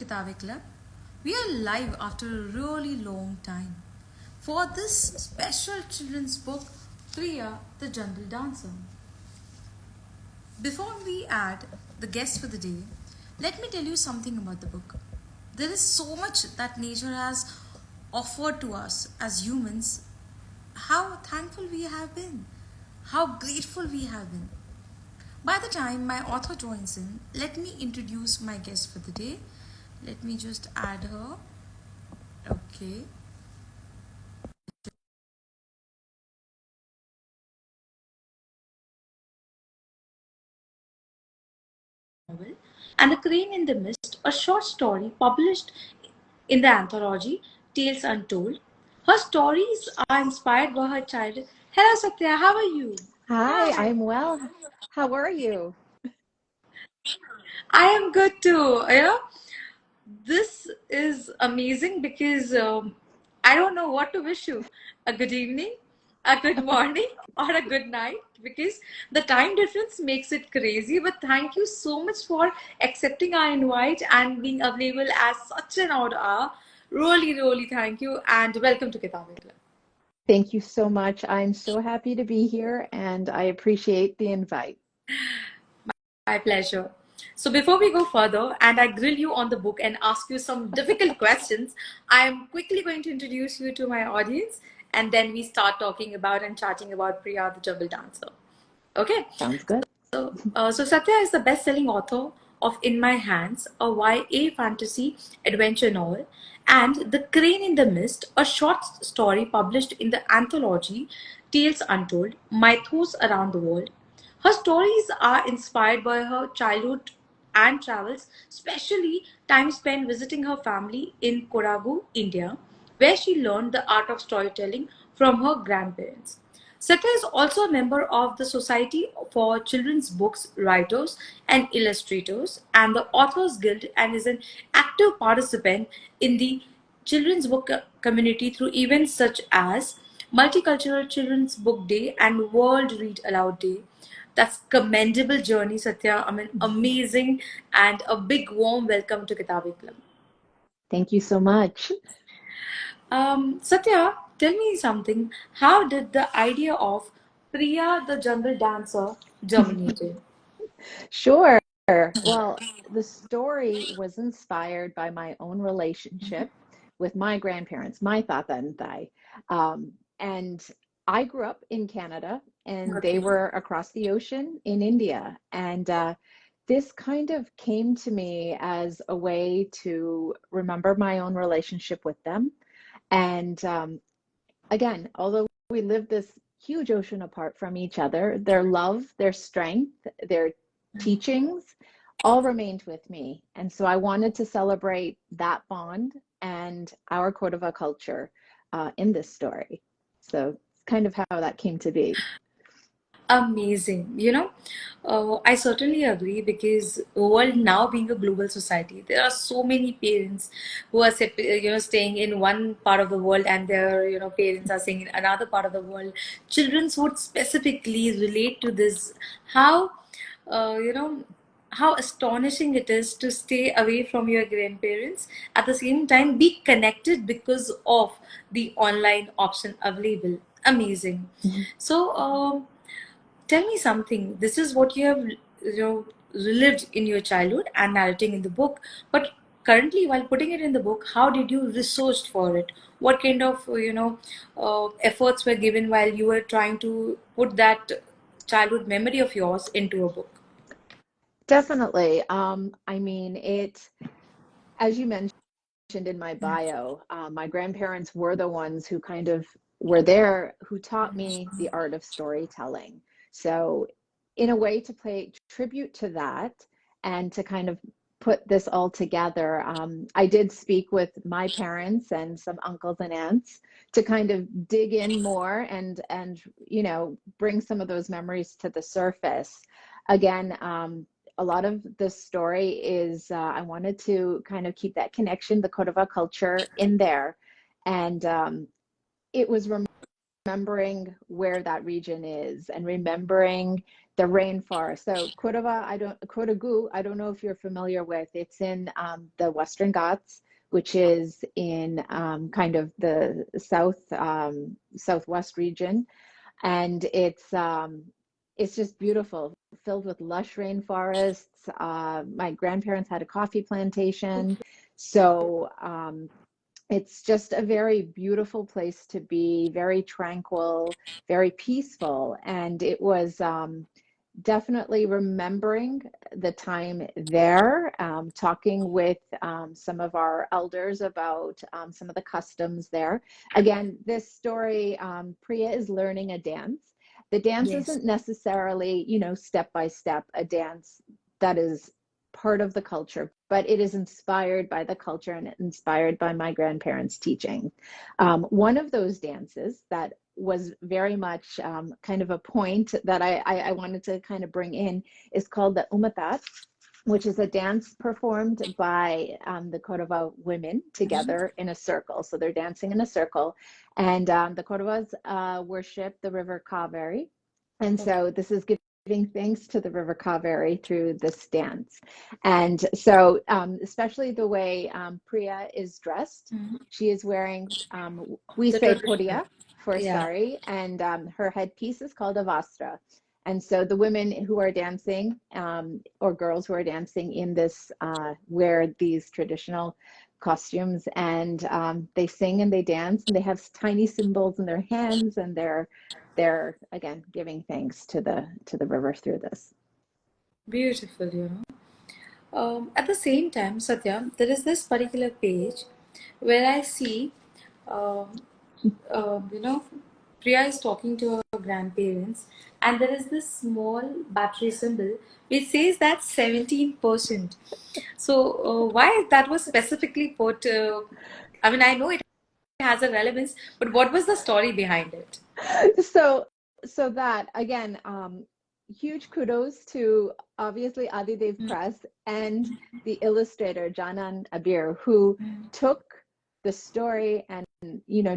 Kitabe Club. We are live after a really long time for this special children's book, Priya the Jungle Dancer. Before we add the guest for the day, let me tell you something about the book. There is so much that nature has offered to us as humans. How thankful we have been, how grateful we have been. By the time my author joins in, let me introduce my guest for the day. Let me just add her. Okay. Novel and The Crane in the Mist, a short story published in the anthology Tales Untold. Her stories are inspired by her childhood. Hello Satya, how are you? Hi, I'm well. How are you? I am good too. This is amazing because I don't know what to wish you. A good evening, a good morning, or a good night because the time difference makes it crazy. But thank you so much for accepting our invite and being available at such an odd hour. Really, really thank you and welcome to Kitabe Club. Thank you so much. I'm so happy to be here and I appreciate the invite. My pleasure. So before we go further and I grill you on the book and ask you some difficult questions, I am quickly going to introduce you to my audience and then we start talking about and chatting about Priya the Jungle Dancer. Okay. Sounds good. So Satya is the best-selling author of In My Hands, a YA fantasy adventure novel, and The Crane in the Mist, a short story published in the anthology Tales Untold, Mythos Around the World. Her stories are inspired by her childhood and travels, especially time spent visiting her family in Kodagu, India, where she learned the art of storytelling from her grandparents. Satya is also a member of the Society for Children's Books Writers and Illustrators and the Authors Guild and is an active participant in the children's book community through events such as Multicultural Children's Book Day and World Read Aloud Day. That's commendable journey, Satya. I mean, amazing and a big warm welcome to Kitabi Club. Thank you so much. Satya, tell me something. How did the idea of Priya the Jungle Dancer germinated? Sure. Well, the story was inspired by my own relationship with my grandparents, my tata and thai. And I grew up in Canada and they Okay. were across the ocean in India. And this kind of came to me as a way to remember my own relationship with them. And again, although we live this huge ocean apart from each other, their love, their strength, their teachings all remained with me. And so I wanted to celebrate that bond and our Cordova culture in this story. So it's kind of how that came to be. Amazing. I certainly agree because world now being a global society, there are so many parents who are staying in one part of the world and their parents are staying in another part of the world. Children would specifically relate to this. How uh, you know how astonishing it is to stay away from your grandparents at the same time be connected because of the online option available. Amazing. Mhm. So tell me something. This is what you have, relived in your childhood and narrating in the book. But currently, while putting it in the book, how did you research for it? What kind of, efforts were given while you were trying to put that childhood memory of yours into a book? Definitely. I mean, as you mentioned in my bio, my grandparents were the ones who kind of were there, who taught me the art of storytelling. So, in a way, to pay tribute to that and to kind of put this all together, I did speak with my parents and some uncles and aunts to kind of dig in more and bring some of those memories to the surface. Again, a lot of the story is I wanted to kind of keep that connection, the Cordova culture in there. And it was remembering where that region is and remembering the rainforest. So Kodagu, I don't know if you're familiar with. It's in the Western Ghats, which is in kind of the southwest region, and it's just beautiful, filled with lush rainforests. My grandparents had a coffee plantation, so it's just a very beautiful place to be, very tranquil, very peaceful. And it was definitely remembering the time there, talking with some of our elders about some of the customs there. Again, this story, Priya is learning a dance. The dance Yes. isn't necessarily, step by step, a dance that is part of the culture, but it is inspired by the culture and inspired by my grandparents' teaching. One of those dances that was very much kind of a point that I wanted to kind of bring in is called the umatat, which is a dance performed by the Korova women together in a circle. So they're dancing in a circle, and the Korovas worship the river Kaveri. And Okay. so this is giving thanks to the river Kaveri through this dance. And so, especially the way Priya is dressed, Mhm. she is wearing, we The say traditional. podia for Yeah. sari, and her headpiece is called a vastra. And so the women who are dancing, or girls who are dancing in this, wear these traditional costumes, and they sing and they dance, and they have tiny symbols in their hands, and they're again giving thanks to the river through this. Beautiful. At the same time, Satya, there is this particular page where I see, um, you know, Priya is talking to her grandparents, and there is this small battery symbol which says that 17%. So, why that was specifically put? I mean, I know it has a relevance, but what was the story behind it? so so that again, huge kudos to obviously Adidev Press and the illustrator Janan Abir, who took the story and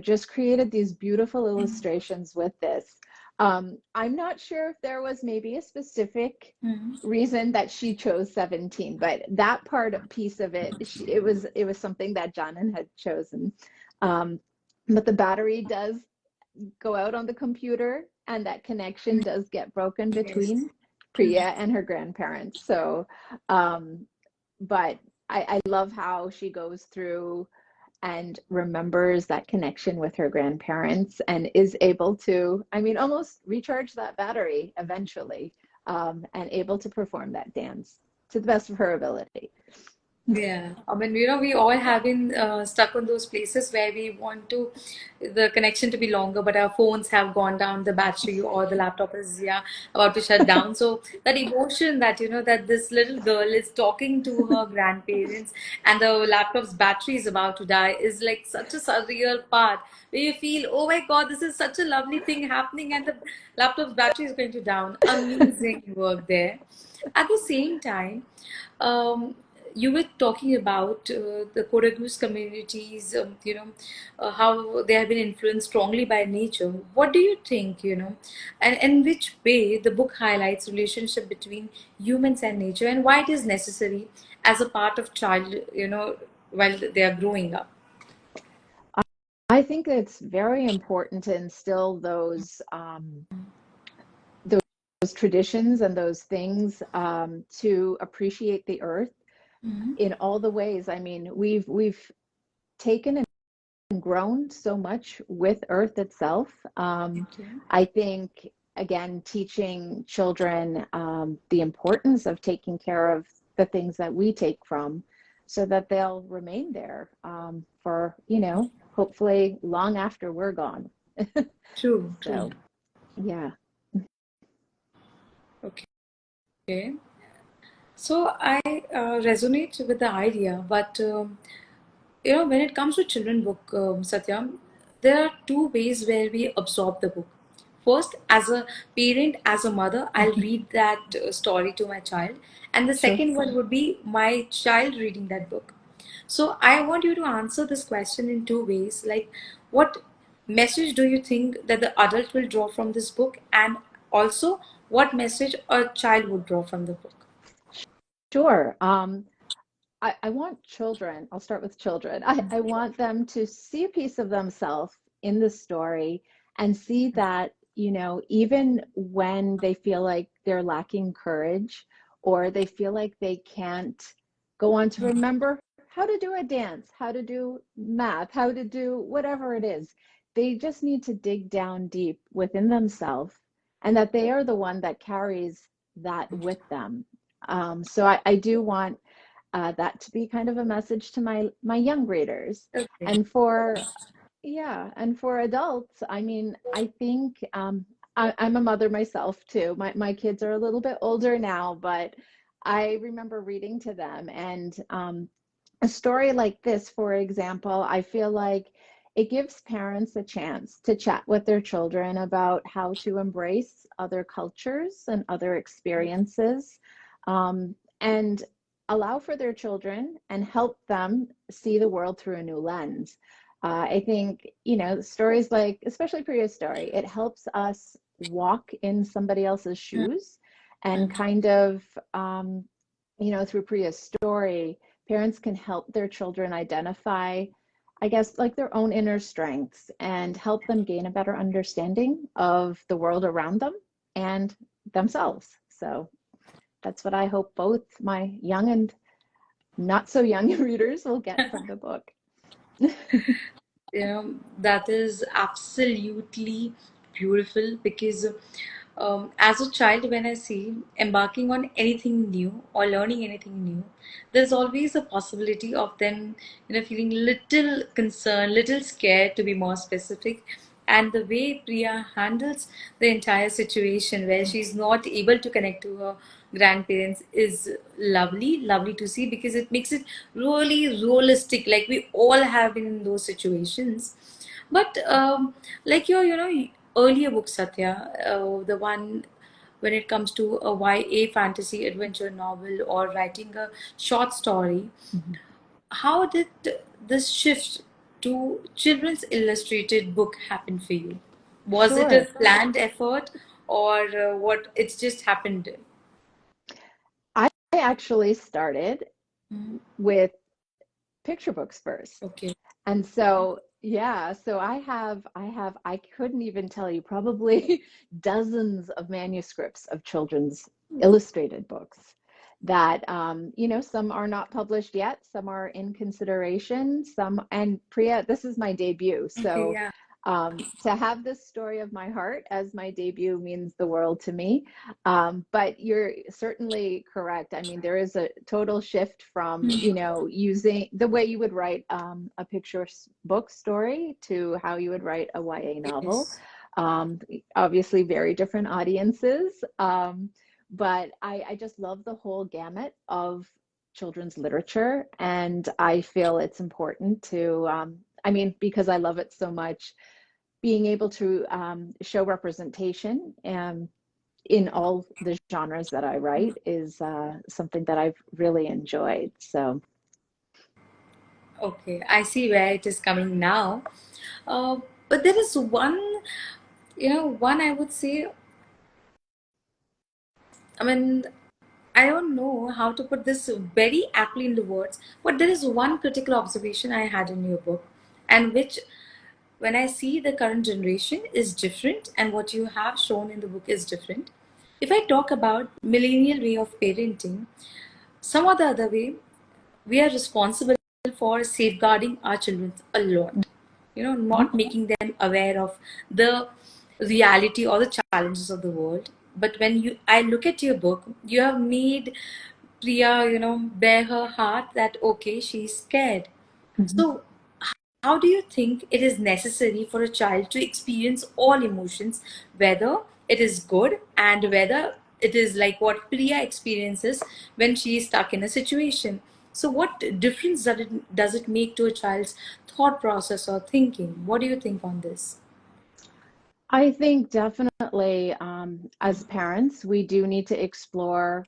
just created these beautiful illustrations with this. I'm not sure if there was maybe a specific Mhm. reason that she chose 17, but that piece of it, it was something that Janan had chosen. um, but the battery does go out on the computer, and that connection does get broken Yes. between Priya and her grandparents. So, um, but I love how she goes through and remembers that connection with her grandparents and is able to, I mean, almost recharge that battery eventually, and able to perform that dance to the best of her ability. Yeah, I mean, we all have been stuck on those places where we want the connection to be longer, but our phones have gone down the battery, or the laptop is, yeah, about to shut down. So that emotion that, that this little girl is talking to her grandparents and the laptop's battery is about to die is like such a surreal part where you feel, oh my God, this is such a lovely thing happening, and the laptop's battery is going to down. Amazing work there. At the same time, um, you were talking about the Kodagus communities, how they have been influenced strongly by nature. What do you think, and in which way the book highlights relationship between humans and nature, and why it is necessary as a part of child, while they are growing up? I think it's very important to instill those traditions and those things, to appreciate the earth Mhm. in all the ways. I mean, we've taken and grown so much with earth itself. Okay. I think again, teaching children the importance of taking care of the things that we take from, so that they'll remain there, for hopefully long after we're gone. True, true. So yeah. Okay. So I resonate with the idea, but when it comes to children book, Satyam, there are two ways where we absorb the book. First, as a parent, as a mother, I'll read that story to my child, and the Sure. second one would be my child reading that book. So I want you to answer this question in two ways. Like, what message do you think that the adult will draw from this book, and also what message a child would draw from the book? Sure. I want children, I'll start with children. I want them to see a piece of themselves in the story and see that, even when they feel like they're lacking courage or they feel like they can't go on to remember how to do a dance, how to do math, how to do whatever it is, they just need to dig down deep within themselves and that they are the one that carries that with them. So I do want that to be kind of a message to my young readers. Okay. And for yeah, and for adults, I mean, I think I'm a mother myself too. My kids are a little bit older now, but I remember reading to them, and a story like this, for example, I feel like it gives parents a chance to chat with their children about how to embrace other cultures and other experiences, and allow for their children and help them see the world through a new lens. I think, stories like, especially Priya's story, it helps us walk in somebody else's shoes and kind of, through Priya's story, parents can help their children identify, I guess, like their own inner strengths and help them gain a better understanding of the world around them and themselves. So that's what I hope both my young and not so young readers will get from the book. That is absolutely beautiful because as a child, when I see embarking on anything new or learning anything new, there's always a possibility of them, feeling little concerned, little scared, to be more specific. And the way Priya handles the entire situation where she's not able to connect to her grandparents is lovely, lovely to see, because it makes it really realistic. Like we all have been in those situations. But like your, earlier book, Satya, the one when it comes to a YA fantasy adventure novel or writing a short story, Mhm. how did this shift to children's illustrated book happen for you? Was it a Sure. planned effort, or what? It's just happened. I actually started Mhm. with picture books first. Okay. And so, yeah, so I couldn't even tell you, probably dozens of manuscripts of children's illustrated books that, some are not published yet, some are in consideration, and Priya, this is my debut. Okay. So, Yeah. to have this story of my heart as my debut means the world to me. But you're certainly correct. I mean, there is a total shift from, using the way you would write a picture book story to how you would write a YA novel. Yes. Um, Obviously, very different audiences. But I just love the whole gamut of children's literature. And I feel it's important to, I mean, because I love it so much, being able to show representation in all the genres that I write is something that I've really enjoyed. So Okay, I see where it is coming now. Uh, but there is one, one I would say, I mean, I don't know how to put this very aptly in the words, but there is one critical observation I had in your book, and which, when I see the current generation is different, and what you have shown in the book is different. If I talk about millennial way of parenting, some or the other way, we are responsible for safeguarding our children a lot, mhm, not making them aware of the reality or the challenges of the world. But when I look at your book, you have made Priya, bare her heart that okay, she's scared. mhm. So how do you think it is necessary for a child to experience all emotions, whether it is good and whether it is like what Priya experiences when she is stuck in a situation? So, what difference does it make to a child's thought process or thinking? What do you think on this? I think definitely as parents, we do need to explore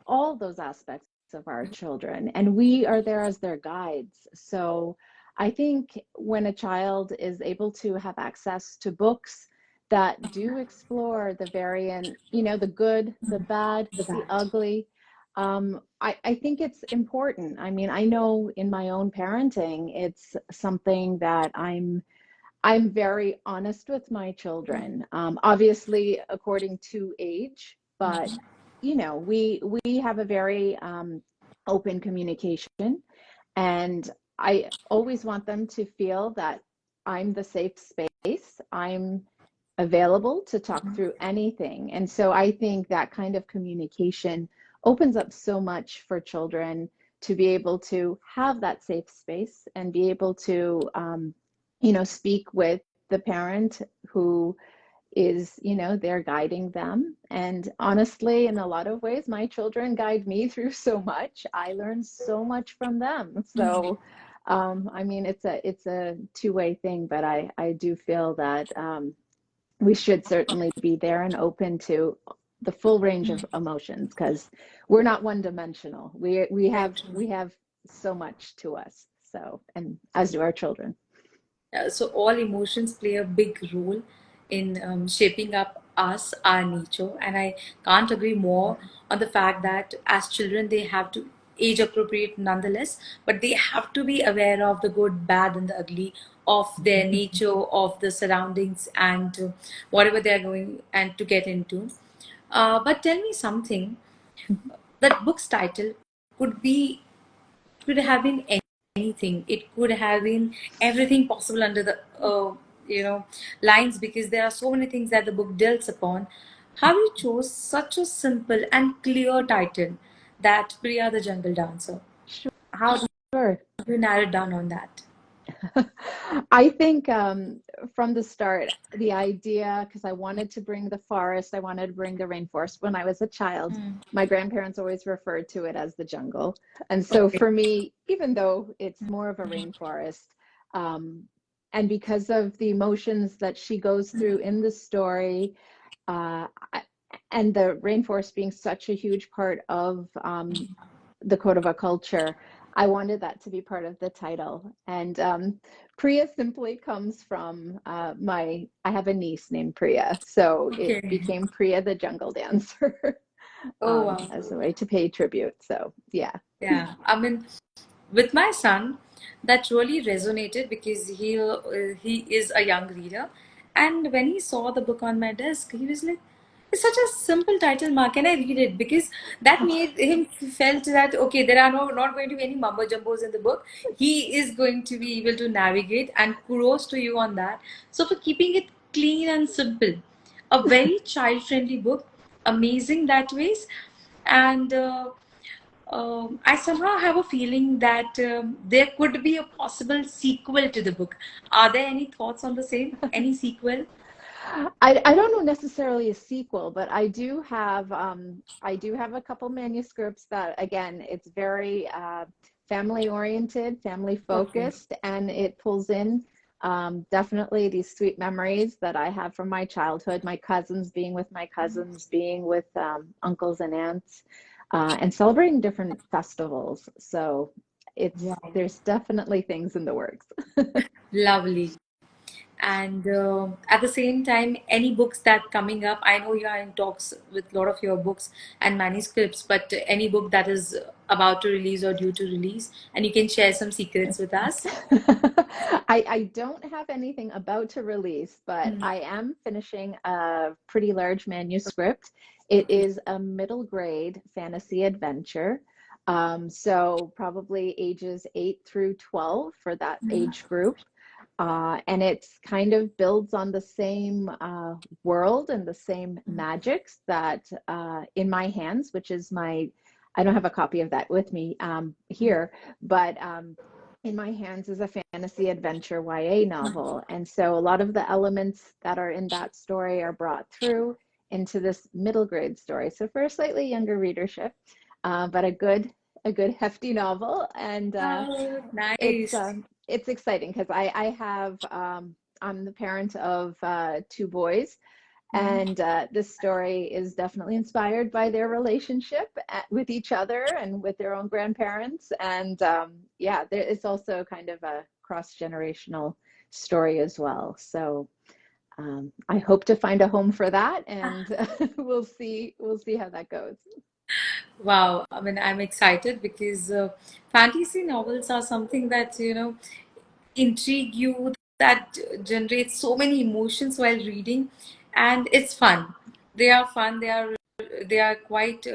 all those aspects of our children, and we are there as their guides. So I think when a child is able to have access to books that do explore the variant, the good, the bad, The the bad. ugly. I think it's important. I mean, I know in my own parenting, it's something that I'm very honest with my children. Obviously, according to age, but we have a very open communication, and I always want them to feel that I'm the safe space. I'm available to talk through anything. And so I think that kind of communication opens up so much for children to be able to have that safe space and be able to, speak with the parent who is, they're guiding them. And honestly, in a lot of ways, my children guide me through so much. I learn so much from them. So, I mean, it's a two-way thing, but I do feel that we should certainly be there and open to the full range of emotions, because we're not one dimensional. We Very have true. we have so much to us. So, and as do our children. So all emotions play a big role in shaping up us, our nature, and I can't agree more on the fact that as children they have to age appropriate nonetheless, but they have to be aware of the good, bad, and the ugly of their nature, of the surroundings, and whatever they are going and to get into. But tell me something. That book's title could be could have been anything. It could have been everything possible under the you know lines, because there are so many things that the book deals upon. How you chose such a simple and clear title, that Priya the Jungle Dancer? How do Sure. you narrow down on that? I think from the start, the idea, because I wanted to bring the forest, I wanted to bring the rainforest. When I was a child, Hmm. my grandparents always referred to it as the jungle. And so Okay. for me, even though it's more of a rainforest, um, and because of the emotions that she goes through in the story, uh, and the rainforest being such a huge part of the Kodava culture, I wanted that to be part of the title. And Priya simply comes from I have a niece named Priya. So it Okay. became Priya the Jungle Dancer Oh wow. as a way to pay tribute. So, yeah. Yeah. I mean, with my son, that really resonated because he is a young reader, and when he saw the book on my desk, he was like, "It's such a simple title, Ma. Can I read it?" Because that made him felt that okay, there are not going to be any mumbo jumbos in the book. He is going to be able to navigate, and kudos to you on that. So for keeping it clean and simple, a very child friendly book, amazing that ways, and. I somehow have a feeling that there could be a possible sequel to the book. Are there any thoughts on the same? Any sequel? I don't know necessarily a sequel, but I do have a couple manuscripts that, again, it's very family oriented, family Okay. focused, and it pulls in definitely these sweet memories that I have from my childhood, my cousins, being with my cousins, being with uncles and aunts, and celebrating different festivals. So Wow. there's definitely things in the works. Lovely. And at the same time, any books that coming up? I know you are in talks with a lot of your books and manuscripts, but any book that is about to release or due to release, and you can share some secrets with us. I don't have anything about to release, but Hmm. I am finishing a pretty large manuscript. It Okay. is a middle grade fantasy adventure. So probably ages 8 through 12 for that age group. And it's kind of builds on the same world and the same magics that in my hands, which is I don't have a copy of that with me here, but in my hands is a fantasy adventure YA novel. And so a lot of the elements that are in that story are brought through into this middle grade story. So for a slightly younger readership, but a good hefty novel. And Oh, it's nice. it's exciting because I have I'm the parent of two boys, and this story is definitely inspired by their relationship with each other and with their own grandparents. And yeah, it's also kind of a cross generational story as well. So I hope to find a home for that, and we'll see how that goes. Wow, I mean, I'm excited because fantasy novels are something that, intrigue you, that generates so many emotions while reading, and it's fun. They are fun. They are quite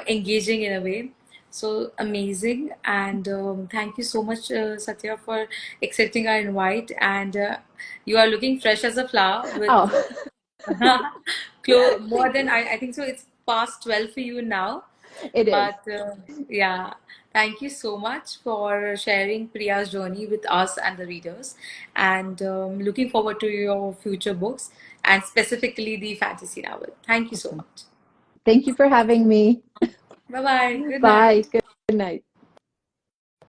engaging in a way. So amazing, and thank you so much, Satya, for accepting our invite. And you are looking fresh as a flower with Oh, more than I think so. It's past 12 for you now, it is. but yeah, thank you so much for sharing Priya's journey with us and the readers. And looking forward to your future books and specifically the fantasy novel. Thank you so Awesome. much. Thank you for having me. Bye bye. Good Bye. night. Good night.